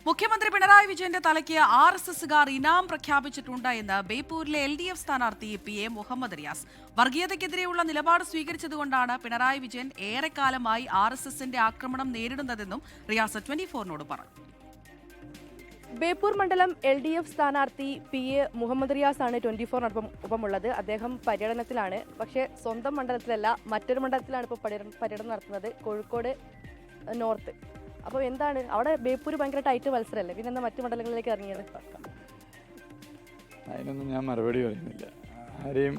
മുഖ്യമന്ത്രി പിണറായി വിജയന്റെ തലയ്ക്ക് RSSകാർ ഇനാം പ്രഖ്യാപിച്ചിട്ടുണ്ട് എന്ന് ബേപ്പൂരിലെ LDF സ്ഥാനാർത്ഥി PA മുഹമ്മദ് റിയാസ്. വർഗീയതയ്ക്കെതിരെയുള്ള നിലപാട് സ്വീകരിച്ചതുകൊണ്ടാണ് പിണറായി വിജയൻ ഏറെക്കാലമായി RSSന്റെ ആക്രമണം നേരിടുന്നതെന്നും റിയാസ് 24നോട് പറഞ്ഞു. ബേപ്പൂർ മണ്ഡലം LDF സ്ഥാനാർത്ഥി PA മുഹമ്മദ് റിയാസ് ആണ് 24നോടൊപ്പമുള്ളത്. അദ്ദേഹം പര്യടനത്തിലാണ്. പക്ഷേ സ്വന്തം മണ്ഡലത്തിലല്ല, മറ്റൊരു മണ്ഡലത്തിലാണ് ഇപ്പോൾ പര്യടനം നടത്തുന്നത്, കോഴിക്കോട് നോർത്ത്. അപ്പോൾ എന്താണ് അവിടെ ബേപ്പൂർ ഭയങ്കര ടൈറ്റ് മത്സരമല്ലേ, പിന്നെ എന്താ മറ്റു മണ്ഡലങ്ങളിലേക്ക് ഇറങ്ങിയത്? അതിനൊന്നും ഞാൻ മറുപടി പറയുന്നില്ല. ആരെയും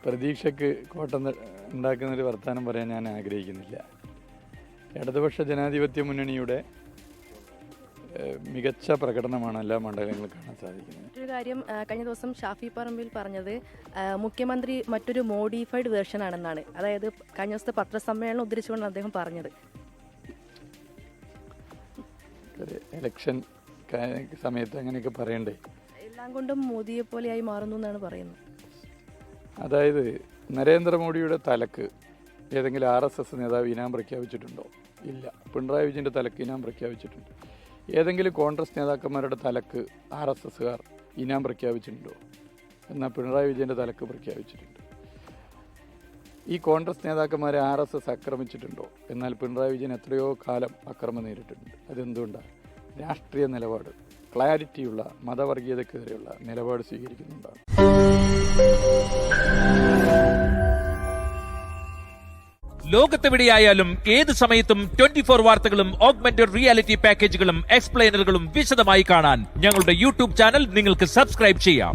പ്രതീക്ഷയ്ക്ക് കോട്ടം ഉണ്ടാക്കുന്നൊരു വർത്തമാനം പറയാൻ ഞാൻ ആഗ്രഹിക്കുന്നില്ല. ഇടതുപക്ഷ ജനാധിപത്യ മുന്നണിയുടെ മികച്ച പ്രകടനമാണ് എല്ലാ മണ്ഡലങ്ങളും കാണാൻ സാധിക്കുന്നത്. മറ്റൊരു കാര്യം, കഴിഞ്ഞ ദിവസം ഷാഫി പറമ്പിൽ പറഞ്ഞത് മുഖ്യമന്ത്രി മറ്റൊരു മോഡിഫൈഡ് വേർഷൻ ആണെന്നാണ്. അതായത് കഴിഞ്ഞ ദിവസത്തെ പത്രസമ്മേളനം ഉദ്ധരിച്ചുകൊണ്ടാണ് അദ്ദേഹം പറഞ്ഞത്. ഇലക്ഷൻ സമയത്ത് അങ്ങനെയൊക്കെ പറയണ്ടേ? എല്ലാം കൊണ്ടും മോദിയെ പോലെയായി മാറുന്നു എന്നാണ് പറയുന്നത്. അതായത് നരേന്ദ്രമോദിയുടെ തലക്ക് ഏതെങ്കിലും RSS നേതാവ് ഇനാം പ്രഖ്യാപിച്ചിട്ടുണ്ടോ? ഇല്ല. പിണറായി വിജയൻ്റെ തലക്ക് ഇനാം പ്രഖ്യാപിച്ചിട്ടുണ്ട്. ഏതെങ്കിലും കോൺഗ്രസ് നേതാക്കന്മാരുടെ തലക്ക് RSSകാർ ഇനാം പ്രഖ്യാപിച്ചിട്ടുണ്ടോ? എന്നാൽ പിണറായി വിജയൻ്റെ തലക്ക് പ്രഖ്യാപിച്ചിട്ടുണ്ട്. ഈ കോൺഗ്രസ് നേതാക്കന്മാരെ RSS ആക്രമിച്ചിട്ടുണ്ടോ? എന്നാൽ പിണറായി വിജയൻ എത്രയോ കാലം അക്രമം നേരിട്ടിട്ടുണ്ട്. അതെന്തുകൊണ്ടാണ്? രാഷ്ട്രീയ നിലപാട്, ക്ലാരിറ്റിയുള്ള മതവർഗീയതക്കെതിരെയുള്ള നിലപാട് സ്വീകരിക്കുന്നുണ്ടാണ്. ലോകത്തെവിടെയായാലും ഏത് സമയത്തും 24 വാർത്തകളും ഓഗ്മെന്റഡ് റിയാലിറ്റി പാക്കേജുകളും എക്സ്പ്ലെയിനറുകളും വിശദമായി കാണാൻ ഞങ്ങളുടെ YouTube ചാനൽ നിങ്ങൾക്ക് സബ്സ്ക്രൈബ് ചെയ്യാം.